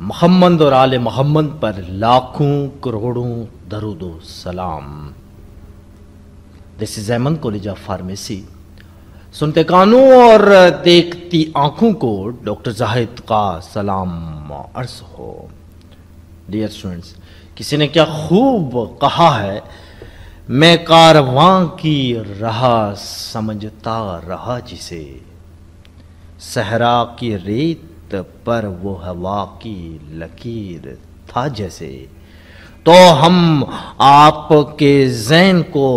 محمد اور آل محمد پر لاکھوں کروڑوں درود و سلام۔ دس از احمد کالج آف فارمیسی۔ سنتے کانوں اور دیکھتی آنکھوں کو ڈاکٹر زاہد کا سلام عرض ہو۔ ڈیئر اسٹوڈنٹس، کسی نے کیا خوب کہا ہے، میں کارواں کی راہ سمجھتا رہا جسے، صحرا کی ریت پر وہ ہوا کی لکیر تھا جیسے۔ تو ہم آپ کے ذہن کو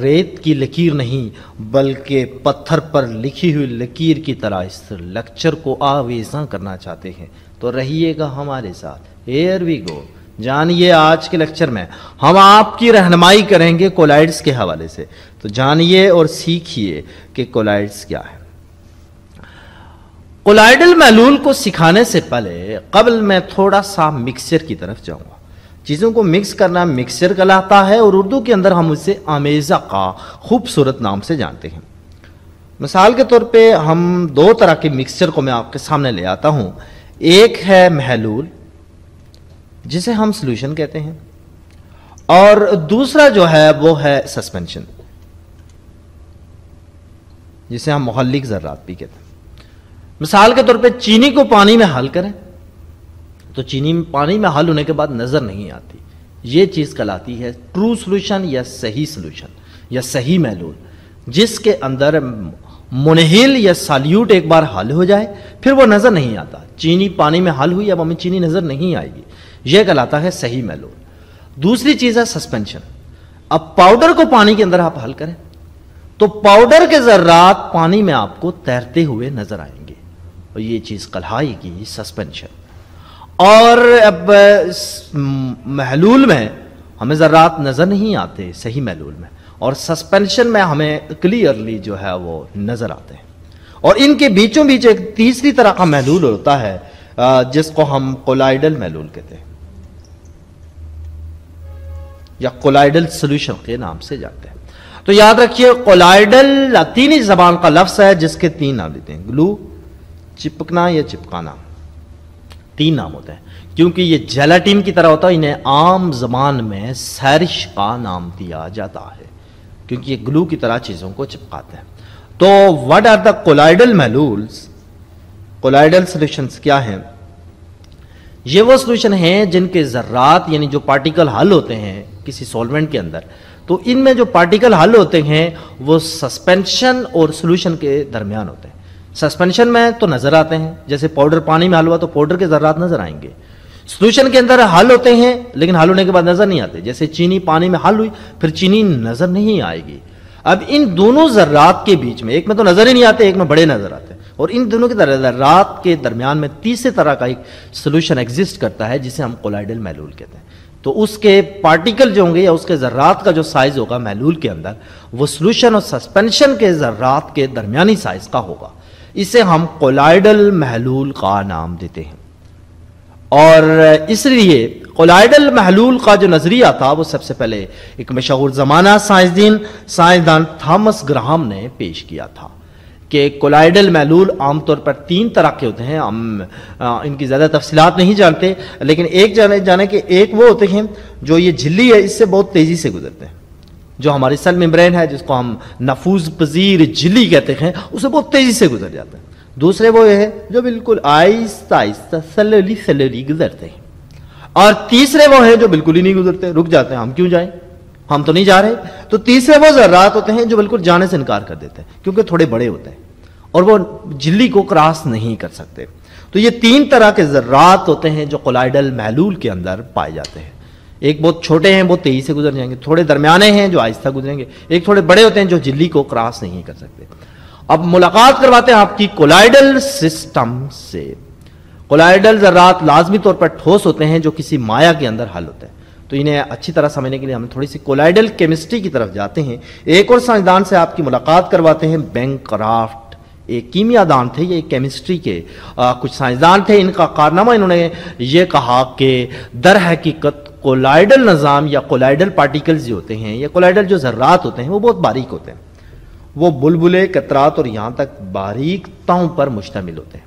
ریت کی لکیر نہیں بلکہ پتھر پر لکھی ہوئی لکیر کی طرح اس لیکچر کو آویزاں کرنا چاہتے ہیں، تو رہیے گا ہمارے ساتھ۔ ہیئر وی گو۔ جانیے آج کے لیکچر میں ہم آپ کی رہنمائی کریں گے کولائڈز کے حوالے سے، تو جانیے اور سیکھیے کہ کولائڈز کیا ہے۔ کولائڈل محلول کو سکھانے سے پہلے قبل میں تھوڑا سا مکسچر کی طرف جاؤں گا۔ چیزوں کو مکس کرنا مکسچر کہلاتا ہے، اور اردو کے اندر ہم اسے آمیزہ کا خوبصورت نام سے جانتے ہیں۔ مثال کے طور پہ ہم دو طرح کے مکسچر کو میں آپ کے سامنے لے آتا ہوں۔ ایک ہے محلول جسے ہم سلوشن کہتے ہیں، اور دوسرا جو ہے وہ ہے سسپینشن جسے ہم محلک ذرات بھی کہتے ہیں۔ مثال کے طور پہ چینی کو پانی میں حل کریں تو چینی پانی میں حل ہونے کے بعد نظر نہیں آتی، یہ چیز کہلاتی ہے ٹرو سلوشن یا صحیح سلوشن یا صحیح محلول، جس کے اندر منحل یا سالیوٹ ایک بار حل ہو جائے پھر وہ نظر نہیں آتا۔ چینی پانی میں حل ہوئی، اب ہمیں چینی نظر نہیں آئے گی، یہ کہلاتا ہے صحیح محلول۔ دوسری چیز ہے سسپینشن۔ اب پاؤڈر کو پانی کے اندر آپ حل کریں تو پاؤڈر کے ذرات پانی میں آپ کو تیرتے ہوئے نظر آئیں گے، اور یہ چیز کہلائے گی سسپینشن۔ اور اب محلول میں ہمیں ذرات نظر نہیں آتے صحیح محلول میں، اور سسپینشن میں ہمیں کلیئرلی جو ہے وہ نظر آتے ہیں۔ اور ان کے بیچوں بیچ ایک تیسری طرح کا محلول ہوتا ہے جس کو ہم کولائڈل محلول کہتے ہیں یا کولائڈل سولوشن کے نام سے جانتے ہیں۔ تو یاد رکھیے کولائڈل لاطینی زبان کا لفظ ہے جس کے تین نام دیتے ہیں: گلو، چپکنا یا چپکانا، تین نام ہوتے ہیں۔ کیونکہ یہ جیلاٹین کی طرح ہوتا ہے، انہیں عام زبان میں سیرش کا نام دیا جاتا ہے کیونکہ یہ گلو کی طرح چیزوں کو چپکاتے ہیں۔ تو what are the colloidal محلولز؟ کولائڈل سولوشنز کیا ہیں؟ یہ وہ سولوشن ہیں جن کے ذرات یعنی جو پارٹیکل حل ہوتے ہیں کسی سولونٹ کے اندر، تو ان میں جو پارٹیکل حل ہوتے ہیں وہ سسپینشن اور سولوشن کے درمیان ہوتے ہیں۔ سسپینشن میں تو نظر آتے ہیں، جیسے پاؤڈر پانی میں حل ہوا تو پاؤڈر کے ذرات نظر آئیں گے۔ سولوشن کے اندر حل ہوتے ہیں لیکن حل ہونے کے بعد نظر نہیں آتے، جیسے چینی پانی میں حل ہوئی پھر چینی نظر نہیں آئے گی۔ اب ان دونوں ذرات کے بیچ میں، ایک میں تو نظر ہی نہیں آتے، ایک میں بڑے نظر آتے ہیں، اور ان دونوں کے ذرات کے درمیان میں تیسرے طرح کا ایک سولوشن ایگزسٹ کرتا ہے جسے ہم کولائڈل محلول کہتے ہیں۔ تو اس کے پارٹیکل جو ہوں گے یا اس کے ذرات کا جو سائز ہوگا محلول کے اندر، وہ سولوشن اور سسپینشن کے ذرات کے درمیانی سائز کا ہوگا۔ اسے ہم کولائڈل محلول کا نام دیتے ہیں۔ اور اس لیے کولائڈل محلول کا جو نظریہ تھا وہ سب سے پہلے ایک مشہور زمانہ سائنسدان تھامس گراہم نے پیش کیا تھا کہ کولائڈل محلول عام طور پر تین طرح کے ہوتے ہیں۔ ہم ان کی زیادہ تفصیلات نہیں جانتے، لیکن ایک جانے کہ ایک وہ ہوتے ہیں جو یہ جھلی ہے اس سے بہت تیزی سے گزرتے ہیں، جو ہماری سیل ممبرین ہے جس کو ہم نفوذ پذیر جھلی کہتے ہیں، اسے بہت تیزی سے گزر جاتے ہیں۔ دوسرے وہ ہے جو بالکل آہستہ آہستہ سلولی گزرتے ہیں، اور تیسرے وہ ہیں جو بالکل ہی نہیں گزرتے، رک جاتے ہیں، ہم کیوں جائیں، ہم تو نہیں جا رہے۔ تو تیسرے وہ ذرات ہوتے ہیں جو بالکل جانے سے انکار کر دیتے ہیں کیونکہ تھوڑے بڑے ہوتے ہیں اور وہ جھلی کو کراس نہیں کر سکتے۔ تو یہ تین طرح کے ذرات ہوتے ہیں جو کولائڈل محلول کے اندر پائے جاتے ہیں۔ ایک بہت چھوٹے ہیں، بہت تیزی سے گزر جائیں گے، تھوڑے درمیانے ہیں جو آہستہ گزریں گے، ایک تھوڑے بڑے ہوتے ہیں جو جھلی کو کراس نہیں کر سکتے۔ اب ملاقات کرواتے ہیں آپ کی کولائڈل سسٹم سے۔ کولائڈل ذرات لازمی طور پر ٹھوس ہوتے ہیں جو کسی مائع کے اندر حل ہوتے ہیں، تو انہیں اچھی طرح سمجھنے کے لیے ہم تھوڑی سی کولائڈل کیمسٹری کی طرف جاتے ہیں۔ ایک اور سائنسدان سے آپ کی ملاقات کرواتے ہیں، بینکرافٹ، ایک کیمیا دان تھے، یہ کیمسٹری کے کچھ سائنسدان تھے۔ ان کا کارنامہ، انہوں نے یہ کہا کہ در حقیقت کولائڈل نظام یا کولائڈل پارٹیکلز جو ہوتے ہیں یا کولائڈل جو ذرات ہوتے ہیں وہ بہت باریک ہوتے ہیں، وہ بلبلے، قطرات اور یہاں تک باریک تاؤں پر مشتمل ہوتے ہیں،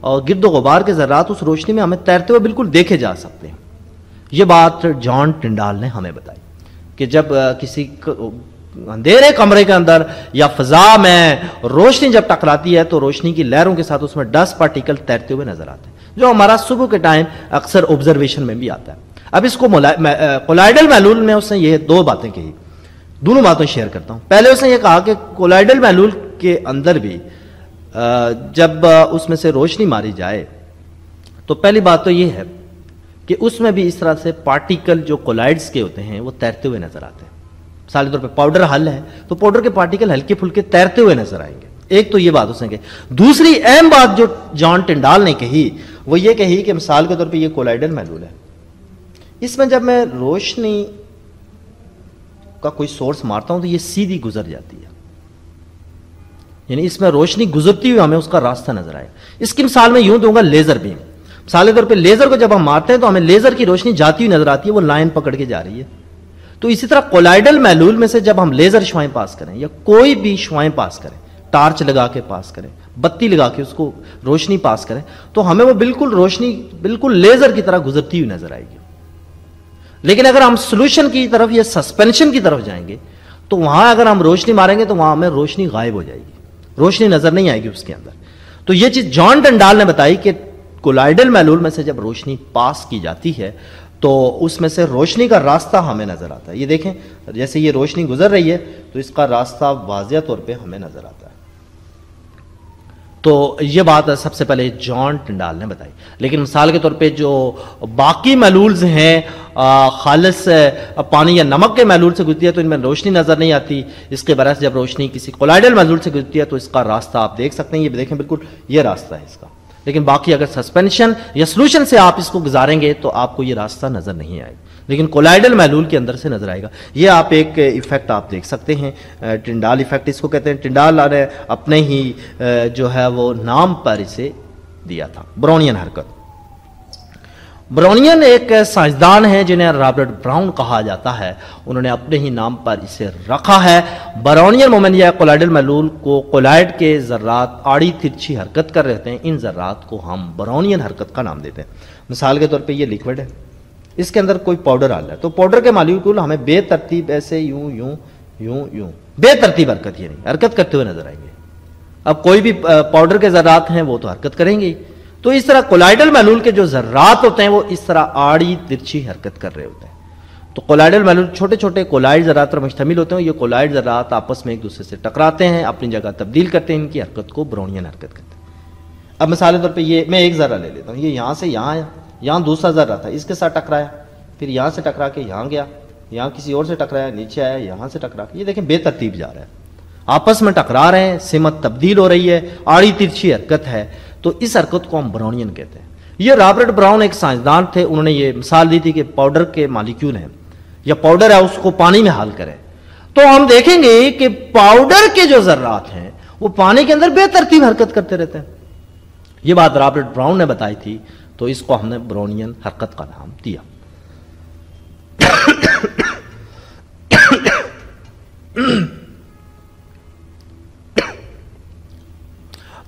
اور گرد و غبار کے ذرات اس روشنی میں ہمیں تیرتے ہوئے بالکل دیکھے جا سکتے ہیں. یہ بات جان ٹنڈال نے ہمیں بتائی کہ جب کسی اندھیرے کمرے کے اندر یا فضا میں روشنی جب ٹکراتی ہے تو روشنی کی لہروں کے ساتھ اس میں ڈسٹ پارٹیکل تیرتے ہوئے نظر آتے ہیں، جو ہمارا صبح کے ٹائم اکثر آبزرویشن میں بھی آتا ہے. اب اس کو کولائڈل محلول میں اس نے یہ دو باتیں کہی، دونوں باتیں شیئر کرتا ہوں. پہلے اس نے یہ کہا کہ کولائڈل محلول کے اندر بھی جب اس میں سے روشنی ماری جائے تو پہلی بات تو یہ ہے کہ اس میں بھی اس طرح سے پارٹیکل جو کولائڈز کے ہوتے ہیں وہ تیرتے ہوئے نظر آتے ہیں. مثال کے طور پہ پاؤڈر حل ہے تو پاؤڈر کے پارٹیکل ہلکے پھلکے تیرتے ہوئے نظر آئیں گے. ایک تو یہ بات اس نے کہی. دوسری اہم بات جو جان ٹنڈال نے کہی وہ یہ کہی کہ مثال کے طور پہ یہ کولائڈل محلول ہے، اس میں جب میں روشنی کا کوئی سورس مارتا ہوں تو یہ سیدھی گزر جاتی ہے، یعنی اس میں روشنی گزرتی ہوئی ہمیں اس کا راستہ نظر آئے. اس کی مثال میں یوں دوں گا لیزر بیم. مثال کے طور پہ لیزر کو جب ہم مارتے ہیں تو ہمیں لیزر کی روشنی جاتی ہوئی نظر آتی ہے، وہ لائن پکڑ کے جا رہی ہے. تو اسی طرح کولائڈل محلول میں سے جب ہم لیزر شعاعیں پاس کریں یا کوئی بھی شعاعیں پاس کریں، ٹارچ لگا کے پاس کریں، بتی لگا کے اس کو روشنی پاس کریں، تو ہمیں وہ بالکل روشنی بالکل لیزر کی طرح گزرتی ہوئی نظر آئے گی. لیکن اگر ہم سولوشن کی طرف یا سسپینشن کی طرف جائیں گے تو وہاں اگر ہم روشنی ماریں گے تو وہاں ہمیں روشنی غائب ہو جائے گی، روشنی نظر نہیں آئے گی اس کے اندر. تو یہ چیز جان ٹنڈال نے بتائی کہ کولائڈل محلول میں سے جب روشنی پاس کی جاتی ہے تو اس میں سے روشنی کا راستہ ہمیں نظر آتا ہے. یہ دیکھیں جیسے یہ روشنی گزر رہی ہے تو اس کا راستہ واضح طور پہ ہمیں نظر آتا ہے. تو یہ بات سب سے پہلے جان ٹنڈال نے بتائی. لیکن مثال کے طور پہ جو باقی محلولز ہیں خالص پانی یا نمک کے محلول سے گزرتی ہے تو ان میں روشنی نظر نہیں آتی. اس کے برعکس جب روشنی کسی کولائڈل محلول سے گزرتی ہے تو اس کا راستہ آپ دیکھ سکتے ہیں. یہ دیکھیں بالکل یہ راستہ ہے اس کا. لیکن باقی اگر سسپینشن یا سولوشن سے آپ اس کو گزاریں گے تو آپ کو یہ راستہ نظر نہیں آئے گا، لیکن کولائڈل محلول کے اندر سے نظر آئے گا. یہ آپ ایک ایفیکٹ آپ دیکھ سکتے ہیں، ٹنڈال ایفیکٹ اس کو کہتے ہیں. ٹنڈال نے اپنے ہی جو ہے وہ نام پر اسے دیا تھا، براؤنین حرکت. براؤنین ایک سائنسدان ہیں جنہیں رابرٹ براؤن کہا جاتا ہے، انہوں نے اپنے ہی نام پر اسے رکھا ہے. براؤنین مومنٹ یا کولائڈل محلول کو کولائڈ کے ذرات آڑی ترچھی حرکت کر رہتے ہیں، ان ذرات کو ہم براؤنین حرکت کا نام دیتے ہیں. مثال کے طور پہ یہ لیکوڈ ہے، اس کے اندر کوئی پاؤڈر آ رہا ہے تو پاؤڈر کے مالیکول ہمیں بے ترتیب ایسے یوں یوں یوں یوں بے ترتیب حرکت یعنی حرکت کرتے ہوئے نظر آئیں گے. اب کوئی بھی پاؤڈر کے ذرات ہیں وہ تو حرکت کریں گے. تو اس طرح کولائڈل محلول کے جو ذرات ہوتے ہیں وہ اس طرح آڑی ترچھی حرکت کر رہے ہوتے ہیں. تو کولائڈل محلول چھوٹے چھوٹے کولائڈ ذرات پر مشتمل ہوتے ہیں. یہ کولائڈ ذرات آپس میں ایک دوسرے سے ٹکراتے ہیں، اپنی جگہ تبدیل کرتے ہیں، ان کی حرکت کو براؤنین حرکت کہتے ہیں. اب مثال کے طور پہ یہ میں ایک ذرہ لے لیتا ہوں، یہ یہاں سے یہاں آیا، یہاں دوسرا ذرہ تھا، اس کے ساتھ ٹکرایا، پھر یہاں سے ٹکرا کے یہاں گیا، یہاں کسی اور سے ٹکرایا، نیچے آیا، یہاں سے ٹکرا کے. یہ دیکھیں بے ترتیب جا رہا ہے، آپس میں ٹکرا رہے ہیں، سمت تبدیل ہو رہی ہے، آڑی ترچھی حرکت ہے. تو اس حرکت کو ہم براؤنین کہتے ہیں. یہ رابرٹ براؤن ایک سائنسدان تھے، انہوں نے یہ مثال دی تھی کہ پاؤڈر کے مالیکیول ہیں یا پاؤڈر ہے اس کو پانی میں حل کریں تو ہم دیکھیں گے کہ پاؤڈر کے جو ذرات ہیں وہ پانی کے اندر بے ترتیب حرکت کرتے رہتے ہیں. یہ بات رابرٹ براؤن نے بتائی تھی تو اس کو ہم نے براؤنین حرکت کا نام دیا.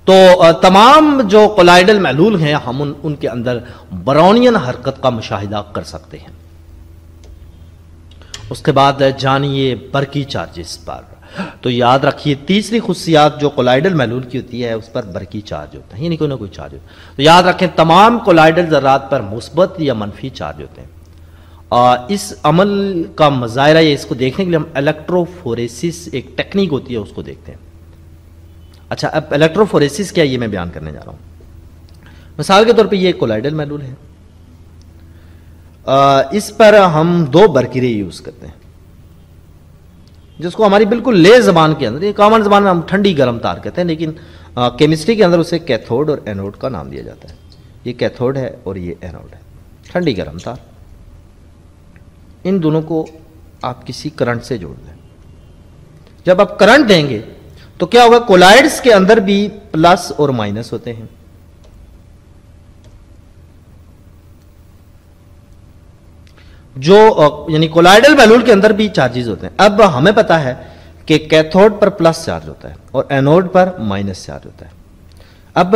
تو تمام جو کولائڈل محلول ہیں ہم ان کے اندر براؤنین حرکت کا مشاہدہ کر سکتے ہیں. اس کے بعد جانیے برقی چارجز پر. تو یاد رکھیے تیسری خصوصیات جو کولائڈل محلول کی ہوتی ہے اس پر برقی چارج ہوتا ہے، یعنی کوئی نہ کوئی چارج ہوتا ہے. تو یاد رکھیں تمام کولائڈل ذرات پر مثبت یا منفی چارج ہوتے ہیں. اس عمل کا مظاہرہ یا اس کو دیکھنے کے لیے ہم الیکٹروفوریسس ایک ٹیکنیک ہوتی ہے اس کو دیکھتے ہیں. اچھا اب الیکٹروفوریسس کیا یہ میں بیان کرنے جا رہا ہوں. مثال کے طور پہ یہ کولائڈل محلول ہے، اس پر ہم دو برقی یوز کرتے ہیں جس کو ہماری بالکل لے زبان کے اندر، یہ کامن زبان میں ہم ٹھنڈی گرم تار کہتے ہیں، لیکن کیمسٹری کے اندر اسے کیتھوڈ اور اینوڈ کا نام دیا جاتا ہے. یہ کیتھوڈ ہے اور یہ اینوڈ ہے، ٹھنڈی گرم تار. ان دونوں کو آپ کسی کرنٹ سے جوڑ دیں. جب آپ کرنٹ دیں گے تو کیا ہوگا، کولائڈز کے اندر بھی پلس اور مائنس ہوتے ہیں. جو یعنی کولائڈل محلول کے اندر بھی چارجز ہوتے ہیں. اب ہمیں پتا ہے کہ کیتھوڈ پر پلس چارج ہوتا ہے اور اینوڈ پر مائنس چارج ہوتا ہے. اب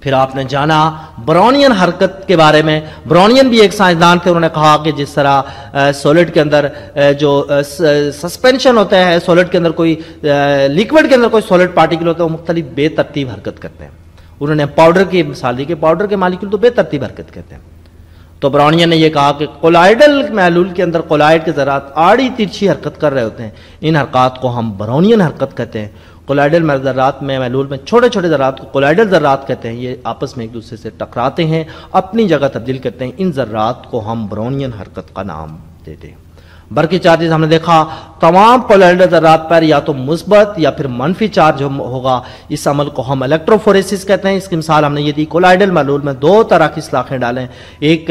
پھر آپ نے جانا برونین حرکت کے بارے میں. برونین بھی ایک سائنسدان تھے. انہوں نے کہا کہ جس طرح سولڈ کے اندر جو سسپینشن ہوتا ہے، سولڈ کے اندر کوئی لیکوڈ کے اندر کوئی سولڈ پارٹیکل ہوتا ہے، وہ مختلف بے ترتیب حرکت کرتے ہیں. انہوں نے پاؤڈر کی مثال دی کہ پاؤڈر کے مالیکول تو بے ترتیب حرکت کرتے ہیں. تو برونین نے یہ کہا کہ کولائڈل محلول کے اندر کولائڈ کے ذرات آڑی ترچھی حرکت کر رہے ہوتے ہیں. ان حرکات کو ہم برونین حرکت کہتے ہیں. کولائڈل ذرات میں محلول میں چھوٹے چھوٹے ذرات کو کولائڈل ذرات کہتے ہیں. یہ آپس میں ایک دوسرے سے ٹکراتے ہیں، اپنی جگہ تبدیل کرتے ہیں. ان ذرات کو ہم برونین حرکت کا نام دیتے ہیں. برقی چارجز ہم نے دیکھا تمام کولائڈل ذرات پر یا تو مثبت یا پھر منفی چارج ہوگا. اس عمل کو ہم الیکٹروفوریسس کہتے ہیں. اس کی مثال ہم نے یہ دی، کولائڈل محلول میں دو طرح کی سلاخیں ڈالیں. ایک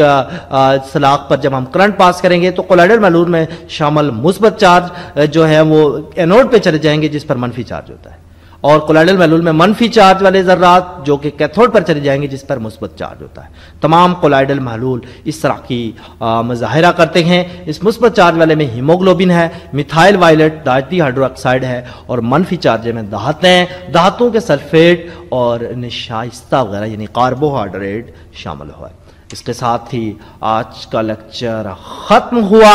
سلاخ پر جب ہم کرنٹ پاس کریں گے تو کولائڈل محلول میں شامل مثبت چارج جو ہے وہ اینوڈ پہ چلے جائیں گے جس پر منفی چارج ہوتا ہے، اور کولائڈل محلول میں منفی چارج والے ذرات جو کہ کیتھوڈ پر چلے جائیں گے جس پر مثبت چارج ہوتا ہے. تمام کولائڈل محلول اس طرح کی مظاہرہ کرتے ہیں. اس مثبت چارج والے میں ہیموگلوبن ہے، میتھائل وائلٹ دھاتی ہائیڈرو آکسائڈ ہے، اور منفی چارج میں دھاتوں کے سلفیٹ اور نشائستہ وغیرہ یعنی کاربوہائیڈریٹ شامل ہوا ہے. اس کے ساتھ ہی آج کا لیکچر ختم ہوا.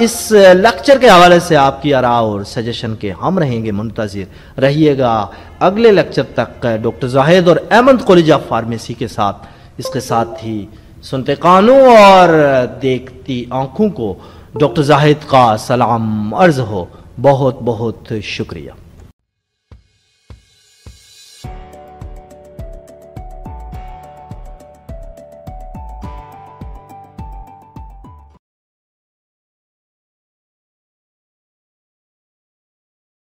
اس لیکچر کے حوالے سے آپ کی آراء اور سجیشن کے ہم رہیں گے منتظر رہیے گا. اگلے لیکچر تک ڈاکٹر زاہد اور احمد کالج آف فارمیسی کے ساتھ، اس کے ساتھ ہی سنتے کانوں اور دیکھتی آنکھوں کو ڈاکٹر زاہد کا سلام عرض ہو. بہت بہت شکریہ.